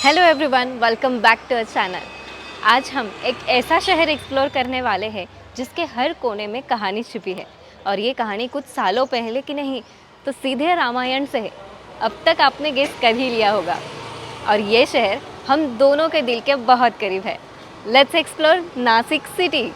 Hello everyone, welcome back to our channel. आज हम एक ऐसा शहर एक्सप्लोर करने वाले हैं जिसके हर कोने में कहानी छिपी है। और ये कहानी कुछ सालों पहले की नहीं तो सीधे रामायण से है। अब तक आपने गेस कर ही लिया होगा। और ये शहर हम दोनों के दिल के बहुत करीब है। Let's explore Nashik city.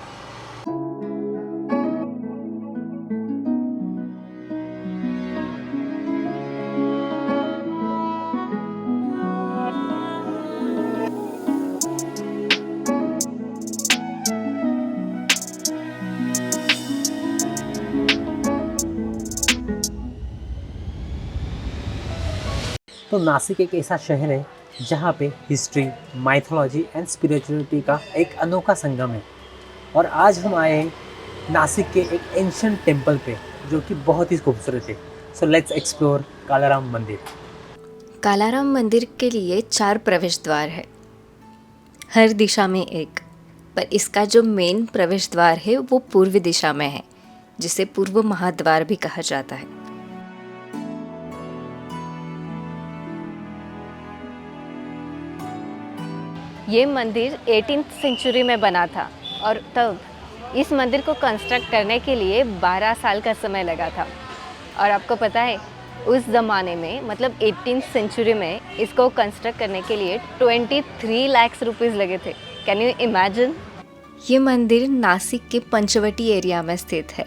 तो नासिक एक ऐसा शहर है जहाँ पे हिस्ट्री, माइथोलॉजी एंड स्पिरिचुअलिटी का एक अनोखा संगम है। और आज हम आए हैं नासिक के एक एंशिएंट टेम्पल पे जो कि बहुत ही खूबसूरत है। सो लेट्स एक्सप्लोर कालाराम मंदिर। कालाराम मंदिर के लिए 4 प्रवेश द्वार है, हर दिशा में एक। पर इसका जो मेन प्रवेश द्वार है वो पूर्व दिशा में है, जिसे पूर्व महाद्वार भी कहा जाता है। ये मंदिर 18th सेंचुरी में बना था और तब इस मंदिर को कंस्ट्रक्ट करने के लिए 12 साल का समय लगा था। और आपको पता है, उस ज़माने में मतलब 18th सेंचुरी में इसको कंस्ट्रक्ट करने के लिए 23 लाख रुपीस लगे थे। Can you imagine? ये मंदिर नासिक के पंचवटी एरिया में स्थित है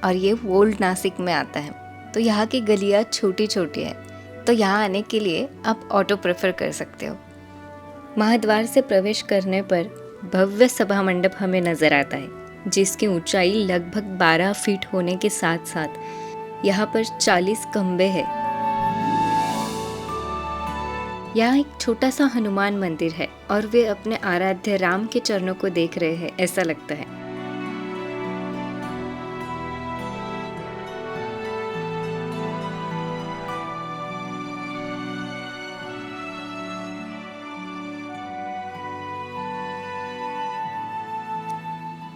और ये ओल्ड नासिक में आता है। तो यहाँ की गलियाँ छोटी छोटी हैं, तो यहाँ आने के लिए आप ऑटो प्रेफर कर सकते हो। महाद्वार से प्रवेश करने पर भव्य सभा मंडप हमें नजर आता है, जिसकी ऊंचाई लगभग 12 फीट होने के साथ साथ यहाँ पर 40 खंबे हैं। यहाँ एक छोटा सा हनुमान मंदिर है और वे अपने आराध्य राम के चरणों को देख रहे हैं, ऐसा लगता है।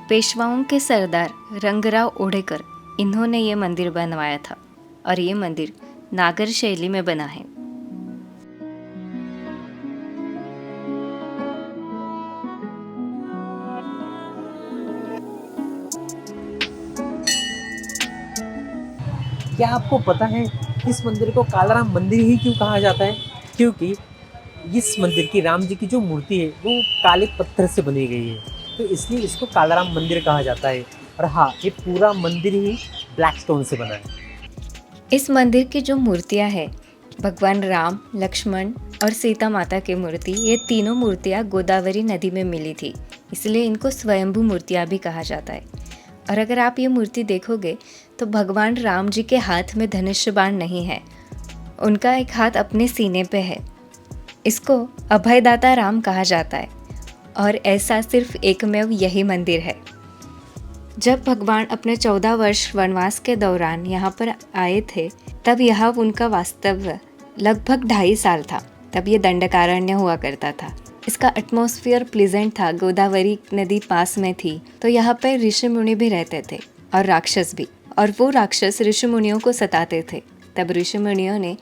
पेशवाओं के सरदार रंगराव ओढ़ेकर, इन्होंने ये मंदिर बनवाया था और ये मंदिर नागर शैली में बना है। क्या आपको पता है इस मंदिर को कालाराम मंदिर ही क्यों कहा जाता है? क्योंकि इस मंदिर की राम जी की जो मूर्ति है वो काले पत्थर से बनी गई है, तो इसलिए इसको कालाराम मंदिर कहा जाता है। और हाँ, ये पूरा मंदिर ही ब्लैक स्टोन से बना है। इस मंदिर की जो मूर्तियां हैं, भगवान राम, लक्ष्मण और सीता माता की मूर्ति, ये तीनों मूर्तियां गोदावरी नदी में मिली थी, इसलिए इनको स्वयंभू मूर्तियां भी कहा जाता है। और अगर आप ये मूर्ति देखोगे तो भगवान राम जी के हाथ में धनुष बाण नहीं है, उनका एक हाथ अपने सीने पे है। इसको अभयदाता राम कहा जाता है और ऐसा सिर्फ एकमेव यही मंदिर है। जब भगवान अपने 14 वर्ष वनवास के दौरान यहाँ पर आए थे, तब यहाँ उनका वास्तव्य लगभग 2.5 साल था। तब ये दंडकारण्य हुआ करता था। इसका एटमॉस्फेयर प्लीजेंट था, गोदावरी नदी पास में थी, तो यहाँ पर ऋषि मुनि भी रहते थे और राक्षस भी। और वो राक्षस ऋषि मुनियों को सताते थे। तब ऋषि मुनियों ने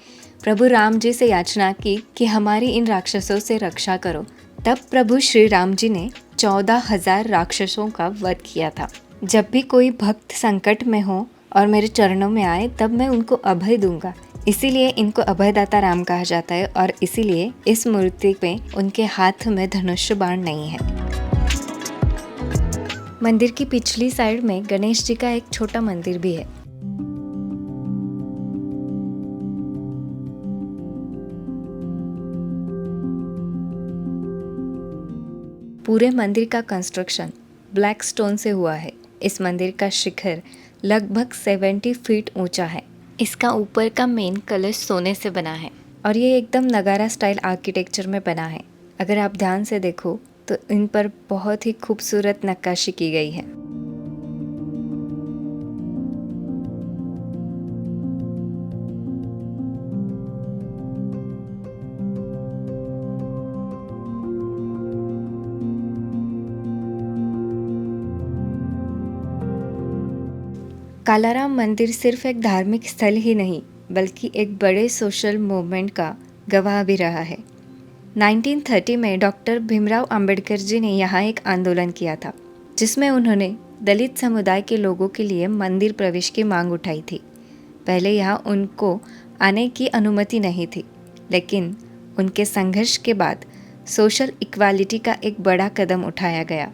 प्रभु राम जी से याचना की कि हमारी इन राक्षसों से रक्षा करो। तब प्रभु श्री राम जी ने 14,000 राक्षसों का वध किया था। जब भी कोई भक्त संकट में हो और मेरे चरणों में आए, तब मैं उनको अभय दूंगा। इसीलिए इनको अभयदाता राम कहा जाता है और इसीलिए इस मूर्ति पे उनके हाथ में धनुष बाण नहीं है। मंदिर की पिछली साइड में गणेश जी का एक छोटा मंदिर भी है। पूरे मंदिर का कंस्ट्रक्शन ब्लैक स्टोन से हुआ है। इस मंदिर का शिखर लगभग 70 फीट ऊंचा है। इसका ऊपर का मेन कलश सोने से बना है और ये एकदम नगारा स्टाइल आर्किटेक्चर में बना है। अगर आप ध्यान से देखो तो इन पर बहुत ही खूबसूरत नक्काशी की गई है। कालाराम मंदिर सिर्फ एक धार्मिक स्थल ही नहीं, बल्कि एक बड़े सोशल मूवमेंट का गवाह भी रहा है। 1930 में डॉक्टर भीमराव अंबेडकर जी ने यहाँ एक आंदोलन किया था, जिसमें उन्होंने दलित समुदाय के लोगों के लिए मंदिर प्रवेश की मांग उठाई थी। पहले यहाँ उनको आने की अनुमति नहीं थी, लेकिन उनके संघर्ष के बाद सोशल इक्वालिटी का एक बड़ा कदम उठाया गया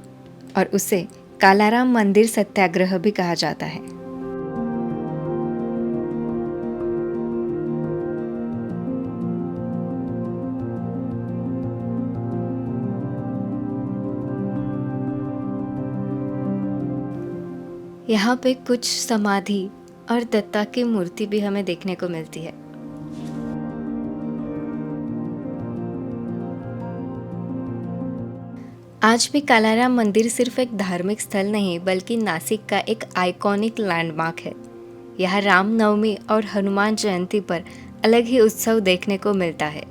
और उसे कालाराम मंदिर सत्याग्रह भी कहा जाता है। यहाँ पे कुछ समाधि और दत्ता की मूर्ति भी हमें देखने को मिलती है। आज भी कालाराम मंदिर सिर्फ एक धार्मिक स्थल नहीं बल्कि नासिक का एक आइकॉनिक लैंडमार्क है। यहाँ रामनवमी और हनुमान जयंती पर अलग ही उत्सव देखने को मिलता है।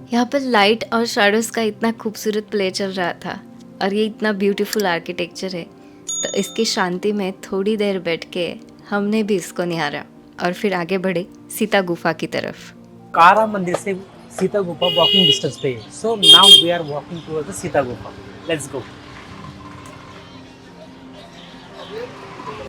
यहाँ पर लाइट और शैडोज का इतना खूबसूरत प्ले चल रहा था और ये इतना ब्यूटीफुल आर्किटेक्चर है, तो इसकी शांति में थोड़ी देर बैठ के हमने भी इसको निहारा और फिर आगे बढ़े सीता गुफा की तरफ। कालाराम मंदिर से सीता गुफा वॉकिंग डिस्टेंस पे है। So now we are walking towards the Sita Gufa. Let's go.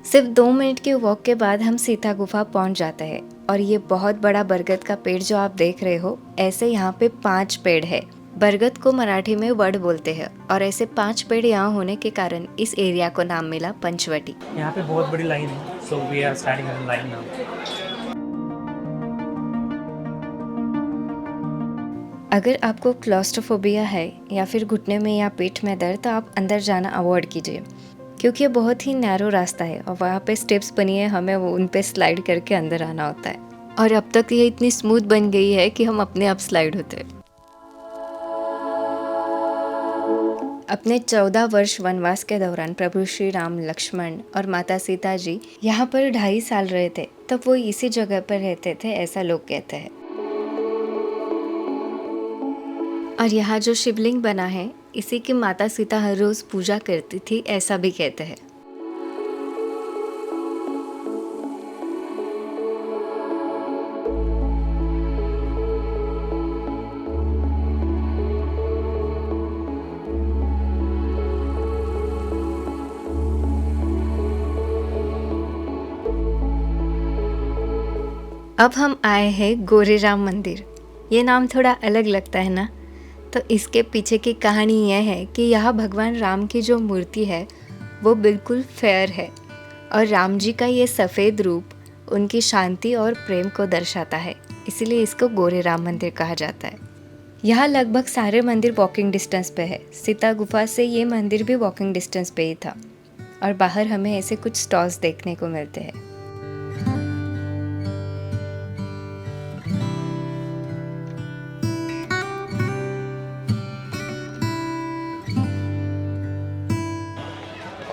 सिर्फ 2 मिनट के वॉक के बाद हम सीता गुफा पहुंच जाते हैं और ये बहुत बड़ा बरगद का पेड़ जो आप देख रहे हो, ऐसे यहाँ पे 5 पेड़ है। बरगद को मराठी में वड बोलते हैं और ऐसे 5 पेड़ यहाँ होने के कारण इस एरिया को नाम मिला पंचवटी। यहाँ पे बहुत बड़ी लाइन है, so we are standing in line now. अगर आपको क्लॉस्ट्रोफोबिया है या फिर घुटने में या पेट में दर्द, तो आप अंदर जाना अवॉइड कीजिए, क्योंकि ये बहुत ही नैरो रास्ता है और वहाँ पे स्टेप्स बनी है, हमें वो उन पे स्लाइड करके अंदर आना होता है। और अब तक ये इतनी स्मूथ बन गई है कि हम अपने आप स्लाइड होते हैं। अपने 14 वर्ष वनवास के दौरान प्रभु श्री राम, लक्ष्मण और माता सीता जी यहाँ पर 2.5 साल रहे थे, तब वो इसी जगह पर रहते थे, ऐसा लोग कहते हैं। और यहाँ जो शिवलिंग बना है, इसी की माता सीता हर रोज पूजा करती थी, ऐसा भी कहते हैं। अब हम आए हैं गोरेराम मंदिर। ये नाम थोड़ा अलग लगता है ना, तो इसके पीछे की कहानी यह है कि यहाँ भगवान राम की जो मूर्ति है वो बिल्कुल फेयर है और राम जी का ये सफ़ेद रूप उनकी शांति और प्रेम को दर्शाता है, इसलिए इसको गोरेराम मंदिर कहा जाता है। यहाँ लगभग सारे मंदिर वॉकिंग डिस्टेंस पे है। सीता गुफा से ये मंदिर भी वॉकिंग डिस्टेंस पे ही था और बाहर हमें ऐसे कुछ स्टॉल्स देखने को मिलते हैं।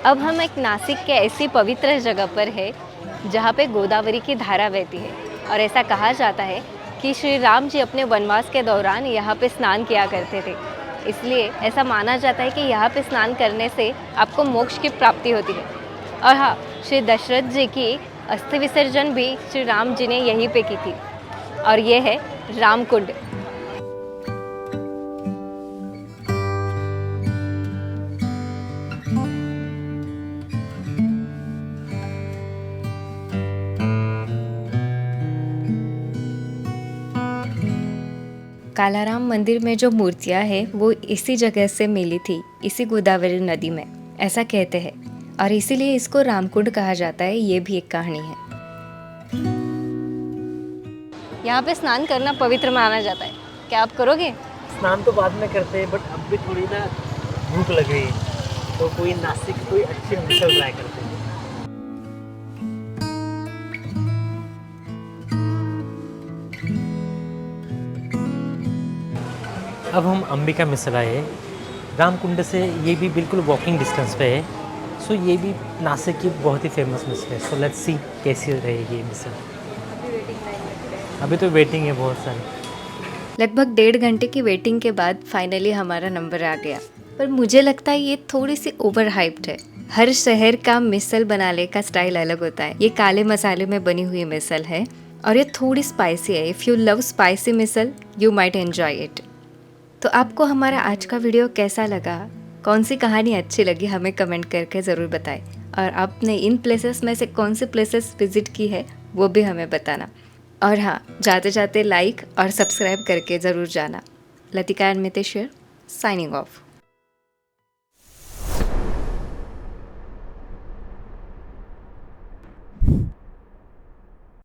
अब हम एक नासिक के ऐसी पवित्र जगह पर है जहाँ पे गोदावरी की धारा बहती है और ऐसा कहा जाता है कि श्री राम जी अपने वनवास के दौरान यहाँ पे स्नान किया करते थे, इसलिए ऐसा माना जाता है कि यहाँ पे स्नान करने से आपको मोक्ष की प्राप्ति होती है। और हाँ, श्री दशरथ जी की अस्थि विसर्जन भी श्री राम जी ने यहीं पे की थी और ये है रामकुंड। कालाराम मंदिर में जो मूर्तियाँ हैं वो इसी जगह से मिली थी, इसी गोदावरी नदी में, ऐसा कहते हैं और इसीलिए इसको रामकुंड कहा जाता है। ये भी एक कहानी है। यहाँ पे स्नान करना पवित्र माना जाता है, क्या आप करोगे? स्नान तो बाद में करते हैं, बट अब भी थोड़ी ना भूख लग गई है, तो कोई नासिक कोई अच्छी मिसल ट्राई करते हैं। अब हम अंबिका मिसल आए हैं। रामकुंड से ये भी बिल्कुल वॉकिंग डिस्टेंस पे है, सो ये भी नासिक की बहुत ही फेमस मिसल है। सो लेट्स सी कैसी रहेगी ये मिसल। अभी तो वेटिंग है बहुत सारी। लगभग 1.5 घंटे की वेटिंग के बाद फाइनली हमारा नंबर आ गया, पर मुझे लगता है ये थोड़ी सी ओवर हाइप्ड है। हर शहर का मिसल बनाने का स्टाइल अलग होता है। ये काले मसाले में बनी हुई मिसल है और ये थोड़ी स्पाइसी है। If you love spicy misal you might enjoy it. तो आपको हमारा आज का वीडियो कैसा लगा, कौन सी कहानी अच्छी लगी, हमें कमेंट करके ज़रूर बताएं। और आपने इन प्लेसेस में से कौन से प्लेसेस विज़िट की है वो भी हमें बताना। और हाँ, जाते जाते लाइक और सब्सक्राइब करके ज़रूर जाना। Latika and Miteshwar signing of.